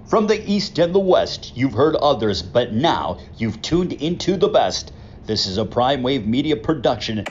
From the East and the West, you've heard others, but now you've tuned into the best. This is a Prime Wave Media production.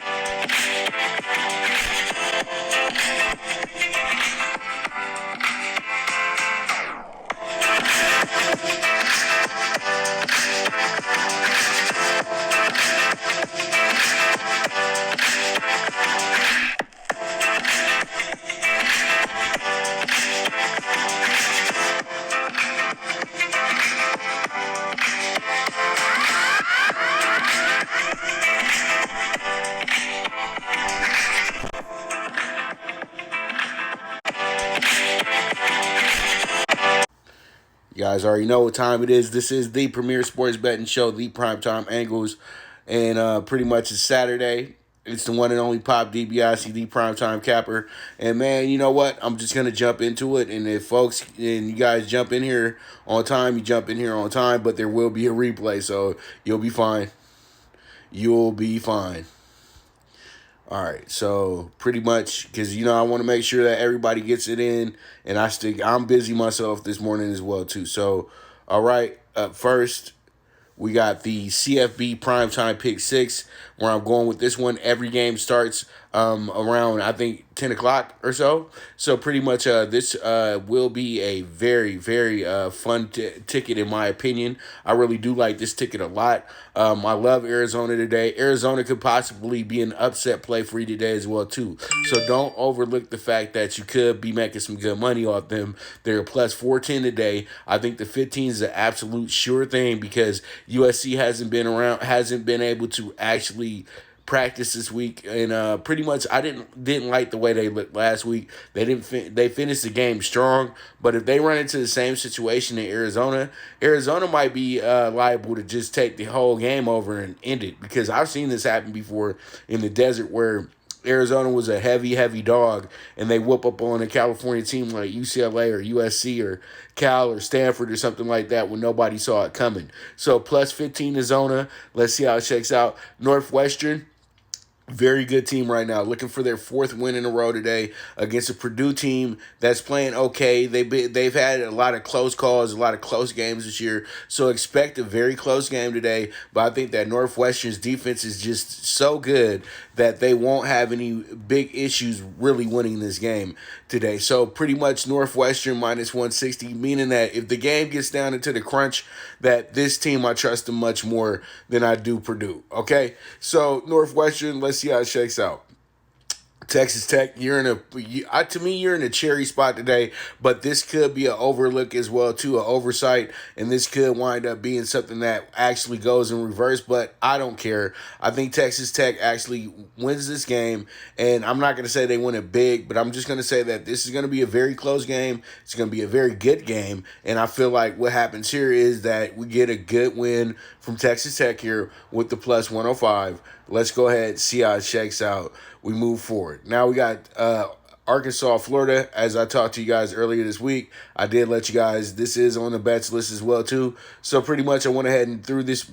You guys already know what time it is. This is the premier sports betting show, the Primetime Angles. And pretty much it's Saturday. It's the one and only Pop DiBiase, the Primetime Capper. And man, you know what? I'm just going to jump into it. And if folks and you guys jump in here on time, you jump in here on time. But there will be a replay, so you'll be fine. You'll be fine. All right, so pretty much, because, I want to make sure that everybody gets it in, and I'm busy myself this morning as well, too. So, all right, up first, we got the CFB PrimeTime PK6, where I'm going with this one. Every game starts around, I think, 10 o'clock or so. So pretty much this will be a very, very fun ticket in my opinion. I really do like this ticket a lot. I love Arizona today. Arizona could possibly be an upset play for you today as well too. So don't overlook the fact that you could be making some good money off them. They're plus 410 today. I think the 15 is an absolute sure thing because USC hasn't been able to actually practice this week, and pretty much I didn't like the way they looked last week. They finished the game strong, but if they run into the same situation in Arizona might be liable to just take the whole game over and end it, because I've seen this happen before in the desert where Arizona was a heavy dog, and they whoop up on a California team like UCLA or USC or Cal or Stanford or something like that when nobody saw it coming. So plus 15 Arizona. Let's see how it shakes out. Northwestern, very good team right now, looking for their fourth win in a row today against a Purdue team that's playing okay. They've had a lot of close calls, a lot of close games this year, so expect a very close game today. But I think that Northwestern's defense is just so good that they won't have any big issues really winning this game today. So pretty much Northwestern minus 160, meaning that if the game gets down into the crunch, that this team I trust them much more than I do Purdue. Okay, so Northwestern, let's see how it shakes out. Texas Tech, you're in a cherry spot today, but this could be an overlook as well too, an oversight, and this could wind up being something that actually goes in reverse, but I don't care. I think Texas Tech actually wins this game, and I'm not going to say they win it big, but I'm just going to say that this is going to be a very close game. It's going to be a very good game, and I feel like what happens here is that we get a good win from Texas Tech here with the plus 105. Let's go ahead and see how it shakes out. We move forward. Now we got Arkansas, Florida. As I talked to you guys earlier this week, I did let you guys, this is on the bets list as well too. So pretty much I went ahead and threw this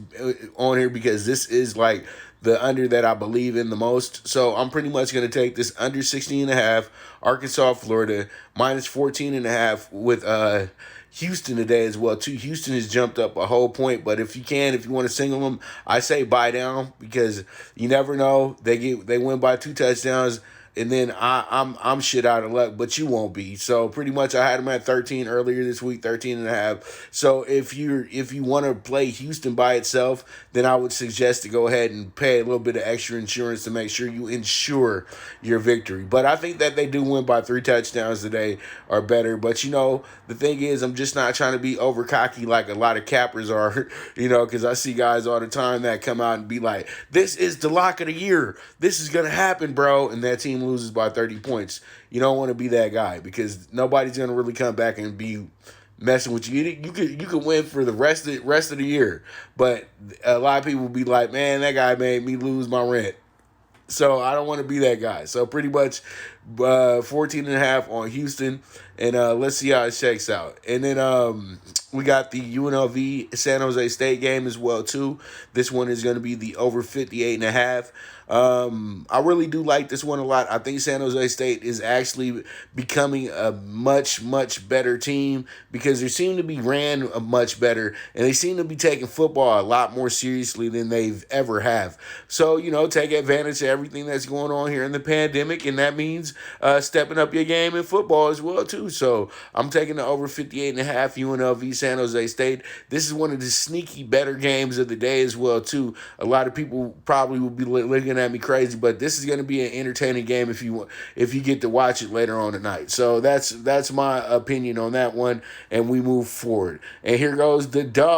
on here because this is like the under that I believe in the most. So I'm pretty much going to take this under 16.5, Arkansas, Florida, minus 14.5 with Houston today as well too. Houston has jumped up a whole point, but if you want to single them, I say buy down because you never know. They win by 2 touchdowns, and then I'm shit out of luck, but you won't be. So pretty much I had them at 13 earlier this week, 13.5. So if you want to play Houston by itself, then I would suggest to go ahead and pay a little bit of extra insurance to make sure you insure your victory. But I think that they do win by 3 touchdowns today or better. But the thing is, I'm just not trying to be over cocky like a lot of cappers are, because I see guys all the time that come out and be like, this is the lock of the year. This is going to happen, bro. And that team loses by 30 points. You don't want to be that guy because nobody's going to really come back and be messing with you. You could win for the rest of the year, but a lot of people will be like, man, that guy made me lose my rent. So I don't want to be that guy. So pretty much 14.5 on Houston, and let's see how it shakes out. And then we got the UNLV San Jose State game as well too. This one is going to be the over 58.5. I really do like this one a lot. I think San Jose State is actually becoming a much, much better team because they seem to be ran much better, and they seem to be taking football a lot more seriously than they've ever have. So, take advantage of everything that's going on here in the pandemic, and that means stepping up your game in football as well, too. So I'm taking the over 58.5 UNLV San Jose State. This is one of the sneaky better games of the day as well, too. A lot of people probably will be looking at me crazy, but this is going to be an entertaining game if you get to watch it later on tonight. So that's my opinion on that one, and we move forward. And here goes the dog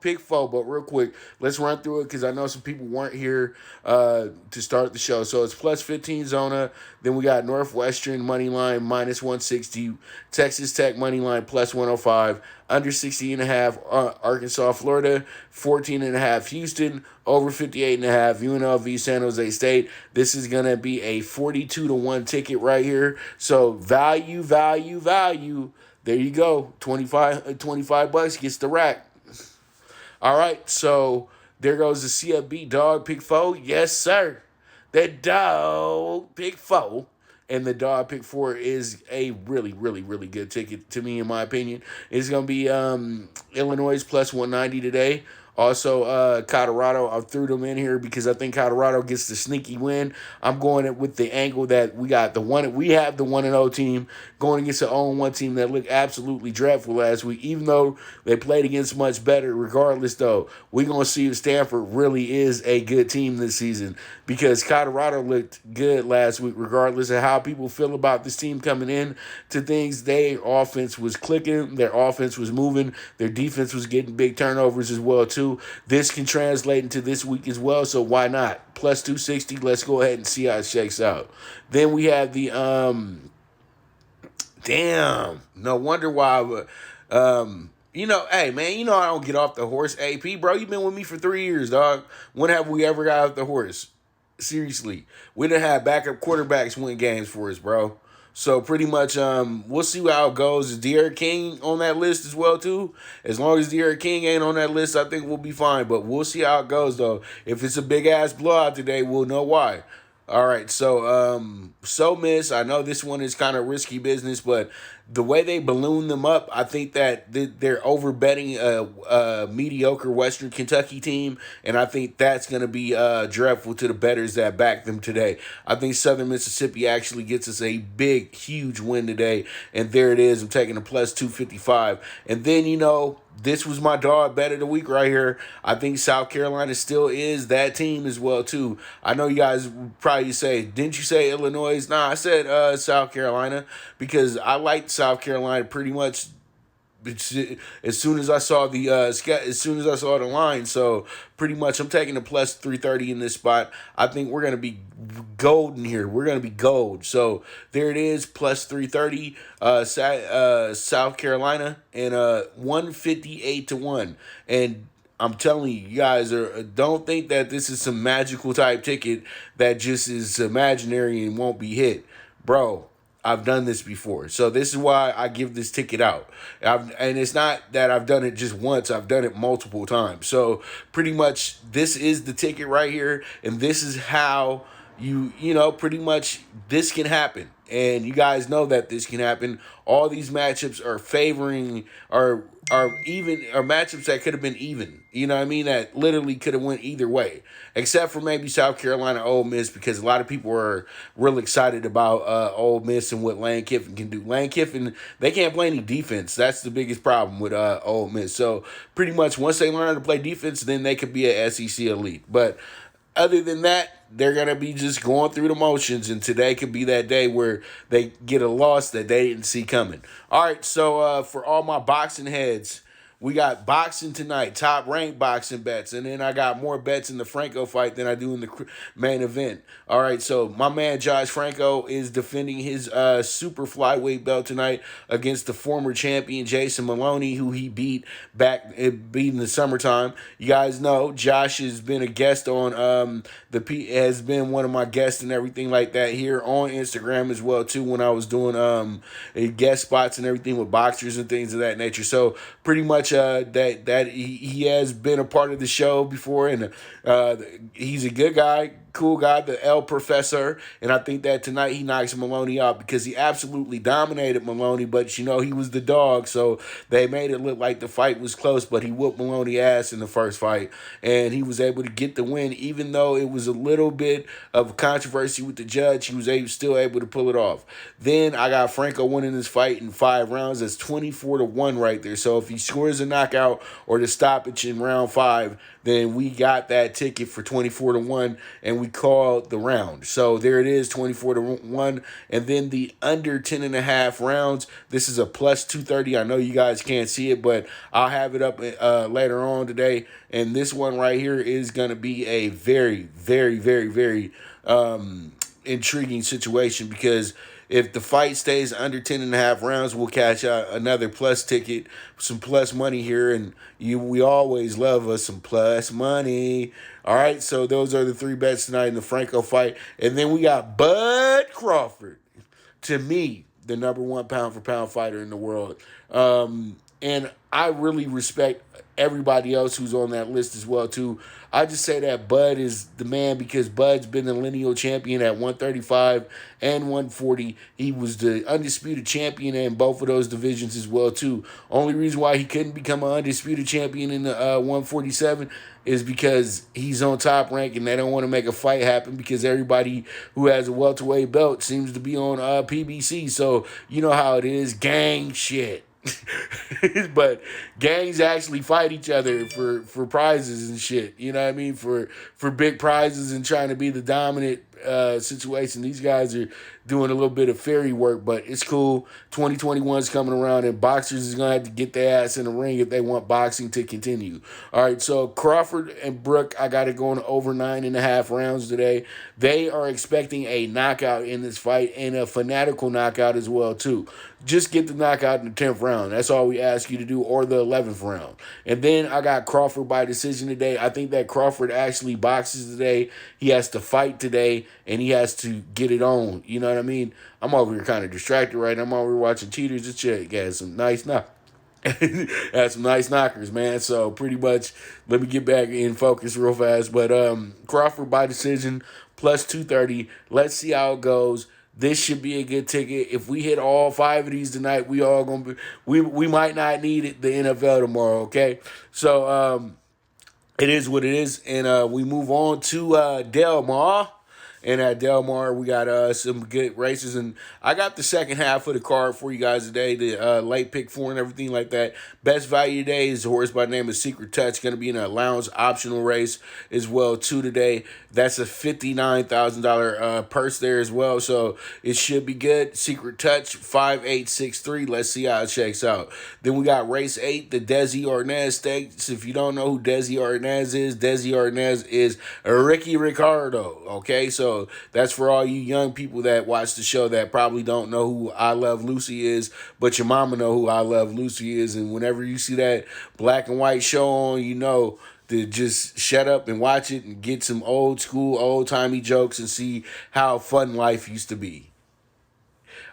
pick 4. But real quick, let's run through it because I know some people weren't here to start the show. So it's plus 15 Zona. Then we got Northwestern money line minus 160, Texas Tech money line plus 105, under 60.5 Arkansas, Florida, 14.5 Houston, over 58.5 UNLV San Jose State. This is gonna be a 42-1 ticket right here. So value. There you go. 25 bucks gets the rack. All right, so there goes the CFB Dog Pick 4. Yes, sir. The Dog Pick 4. And the Dog Pick 4 is a really, really, really good ticket to me, in my opinion. It's going to be Illinois plus 190 today. Also, Colorado, I threw them in here because I think Colorado gets the sneaky win. I'm going with the angle that we have the 1-0 team going against the 0-1 team that looked absolutely dreadful last week, even though they played against much better. Regardless, though, we're going to see if Stanford really is a good team this season because Colorado looked good last week, regardless of how people feel about this team coming in to things. Their offense was clicking, their offense was moving, their defense was getting big turnovers as well, too. This can translate into this week as well, so why not? Plus 260, let's go ahead and see how it shakes out. Then we have the, no wonder why, hey, man, I don't get off the horse. AP, bro, you've been with me for 3 years, dog. When have we ever got off the horse? Seriously. We done had backup quarterbacks win games for us, bro. So pretty much, we'll see how it goes. Is De'Aaron King on that list as well too? As long as De'Aaron King ain't on that list, I think we'll be fine. But we'll see how it goes though. If it's a big ass blowout today, we'll know why. All right, so Miss, I know this one is kind of risky business, but the way they balloon them up, I think that they're over betting a mediocre Western Kentucky team, and I think that's going to be dreadful to the bettors that back them today. I think Southern Mississippi actually gets us a big, huge win today, and there it is. I'm taking a plus 255. And then, this was my dog bet of the week right here. I think South Carolina still is that team as well, too. I know you guys would probably say, didn't you say Illinois? Nah, I said South Carolina because I liked South Carolina pretty much as soon as I saw the line. So pretty much I'm taking a plus 330 in this spot. I think we're going to be golden here. We're going to be gold. So there it is, plus 330 South Carolina and 158-1. And I'm telling you, guys don't think that this is some magical type ticket that just is imaginary and won't be hit. Bro, I've done this before. So this is why I give this ticket out. And it's not that I've done it just once. I've done it multiple times. So pretty much this is the ticket right here. And this is how pretty much this can happen. And you guys know that this can happen. All these matchups are favoring are matchups that could have been even. You know what I mean? That literally could have went either way. Except for maybe South Carolina Ole Miss, because a lot of people are real excited about Ole Miss and what Lane Kiffin can do. Lane Kiffin, they can't play any defense. That's the biggest problem with Ole Miss. So pretty much once they learn to play defense, then they could be a SEC elite. But other than that, they're going to be just going through the motions, and today could be that day where they get a loss that they didn't see coming. All right, so for all my boxing heads, we got boxing tonight, top-ranked boxing bets, and then I got more bets in the Franco fight than I do in the main event. All right, so my man Josh Franco is defending his super flyweight belt tonight against the former champion Jason Maloney, who he beat in the summertime. You guys know Josh has been a guest on has been one of my guests and everything like that here on Instagram as well too when I was doing guest spots and everything with boxers and things of that nature. So pretty much much that he has been a part of the show before, and he's a good guy, cool guy, the El Professor, and I think that tonight he knocks Maloney out because he absolutely dominated Maloney, but he was the dog, so they made it look like the fight was close, but he whooped Maloney ass in the first fight, and he was able to get the win, even though it was a little bit of controversy with the judge. He was still able to pull it off. Then I got Franco winning this fight in 5 rounds. That's 24-1 right there. So if he scores a knockout or the stoppage in round 5, then we got that ticket for 24-1, and we called the round. So there it is, 24-1. And then the under 10.5 rounds, this is a plus 230. I know you guys can't see it, but I'll have it up later on today. And this one right here is going to be a very, very, very, very intriguing situation, because if the fight stays under 10.5 rounds, we'll cash out another plus ticket, some plus money here, and we always love us some plus money. All right, so those are the 3 bets tonight in the Franco fight. And then we got Bud Crawford, to me, the number 1 pound-for-pound fighter in the world. And I really respect everybody else who's on that list as well, too. I just say that Bud is the man because Bud's been the lineal champion at 135 and 140. He was the undisputed champion in both of those divisions as well, too. Only reason why he couldn't become an undisputed champion in the 147 is because he's on Top Rank, and they don't want to make a fight happen because everybody who has a welterweight belt seems to be on PBC. So you know how it is, gang shit. But gangs actually fight each other for prizes and shit. You know what I mean? For big prizes and trying to be the dominant situation. These guys are doing a little bit of fairy work, but it's cool. 2021 is coming around, and boxers is going to have to get their ass in the ring if they want boxing to continue. All right, so Crawford and Brook, I got it going over 9.5 rounds today. They are expecting a knockout in this fight, and a fanatical knockout as well, too. Just get the knockout in the 10th round. That's all we ask you to do, or the 11th round. And then I got Crawford by decision today. I think that Crawford actually boxes today. He has to fight today, and he has to get it on. You know what I mean? I'm over here kind of distracted right now. I'm over here watching Cheaters. This chick has some nice had some nice knockers, man. So pretty much, let me get back in focus real fast. But Crawford by decision, plus 230. Let's see how it goes. This should be a good ticket. If we hit all 5 of these tonight, we all gonna be. We might not need it, the NFL tomorrow. Okay, so it is what it is, and we move on to Del Mar. And at Del Mar, we got some good races. And I got the second half of the card for you guys today, the late pick 4 and everything like that. Best value today is a horse by the name of Secret Touch, going to be in an allowance optional race as well, too, today. That's a $59,000 purse there as well, so it should be good. Secret Touch, 5863. Let's see how it checks out. Then we got race 8, the Desi Arnaz Stakes. If you don't know who Desi Arnaz is Ricky Ricardo, okay? So that's for all you young people that watch the show that probably don't know who I Love Lucy is, but your mama know who I Love Lucy is, and whenever you see that black and white show on, you know to just shut up and watch it and get some old school, old-timey jokes and see how fun life used to be.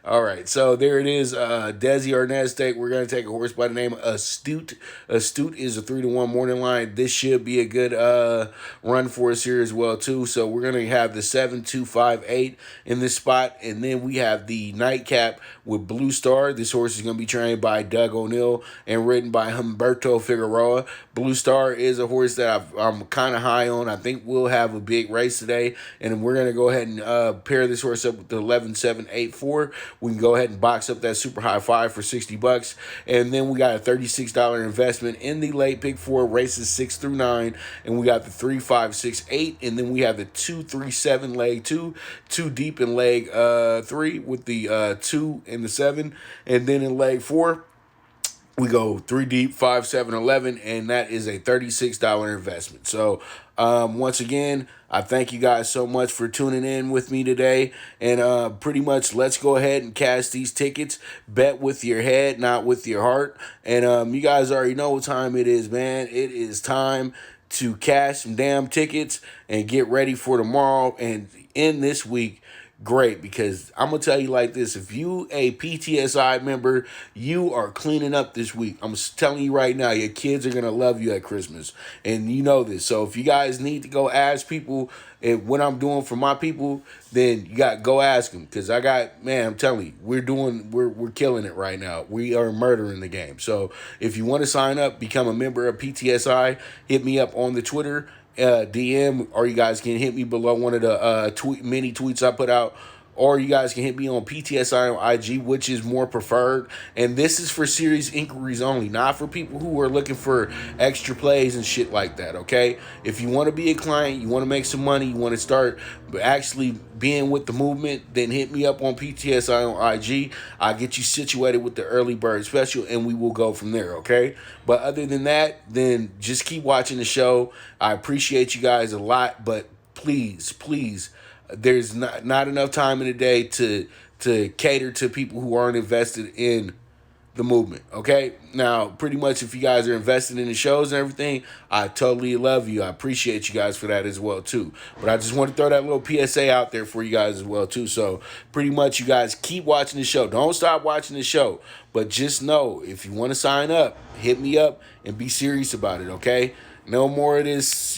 All right, so there it is. Desi Arnaz stake. We're going to take a horse by the name of Astute. Astute is a 3-1 morning line. This should be a good run for us here as well, too. So we're going to have the 7-2-5-8 in this spot. And then we have the nightcap with Blue Star. This horse is going to be trained by Doug O'Neill and ridden by Humberto Figueroa. Blue Star is a horse that I'm kind of high on. I think we'll have a big race today. And we're going to go ahead and pair this horse up with the 11-7-8-4. We can go ahead and box up that super high 5 for $60. And then we got a $36 investment in the late pick 4 races 6 through 9. And we got the 3, 5, 6, 8. And then we have the 2, 3, 7 leg 2, 2 deep in leg 3 with the 2 and the 7. And then in leg 4, we go 3 deep, 5, 7, 11, and that is a $36 investment. So, once again, I thank you guys so much for tuning in with me today. And pretty much, let's go ahead and cash these tickets. Bet with your head, not with your heart. And you guys already know what time it is, man. It is time to cash some damn tickets and get ready for tomorrow and end this week great, because I'm going to tell you like this. If you a PTSI member, you are cleaning up this week. I'm telling you right now, your kids are going to love you at Christmas. And you know this. So if you guys need to go ask people what I'm doing for my people, then you got go ask them, because I'm telling you, we're killing it right now. We are murdering the game. So if you want to sign up, become a member of PTSI, hit me up on the Twitter DM, or you guys can hit me below one of the mini tweets I put out, or you guys can hit me on PTSI on IG, which is more preferred. And this is for serious inquiries only, not for people who are looking for extra plays and shit like that, okay? If you want to be a client, you want to make some money, you want to start actually being with the movement, then hit me up on PTSI on IG. I'll get you situated with the early bird special, and we will go from there, okay? But other than that, then just keep watching the show. I appreciate you guys a lot, but please, there's not enough time in the day to cater to people who aren't invested in the movement, okay? Now, pretty much if you guys are invested in the shows and everything, I totally love you. I appreciate you guys for that as well, too. But I just want to throw that little PSA out there for you guys as well, too. So pretty much you guys keep watching the show. Don't stop watching the show. But just know, if you want to sign up, hit me up and be serious about it, okay? No more of this,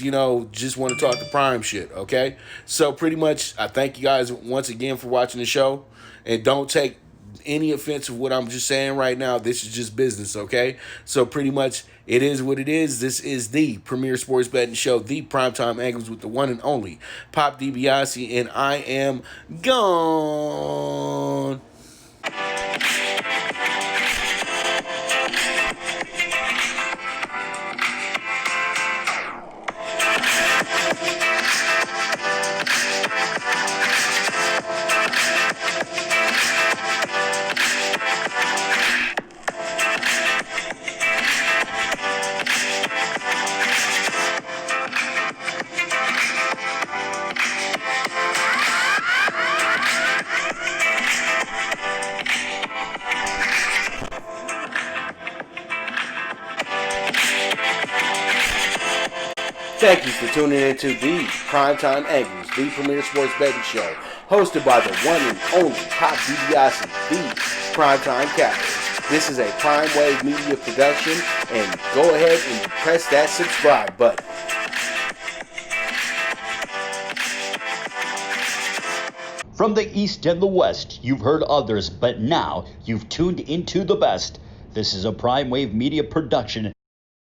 just want to talk the prime shit, okay? So pretty much, I thank you guys once again for watching the show. And don't take any offense of what I'm just saying right now. This is just business, okay? So pretty much, it is what it is. This is the premier sports betting show, the Primetime Angles, with the one and only Pop DiBiase, and I am gone. Thank you for tuning in to the Primetime Angles, the premier sports betting show, hosted by the one and only Pop DiBiase, the Primetime Captain. This is a Prime Wave Media production, and go ahead and press that subscribe button. From the East and the West, you've heard others, but now you've tuned into the best. This is a Prime Wave Media production.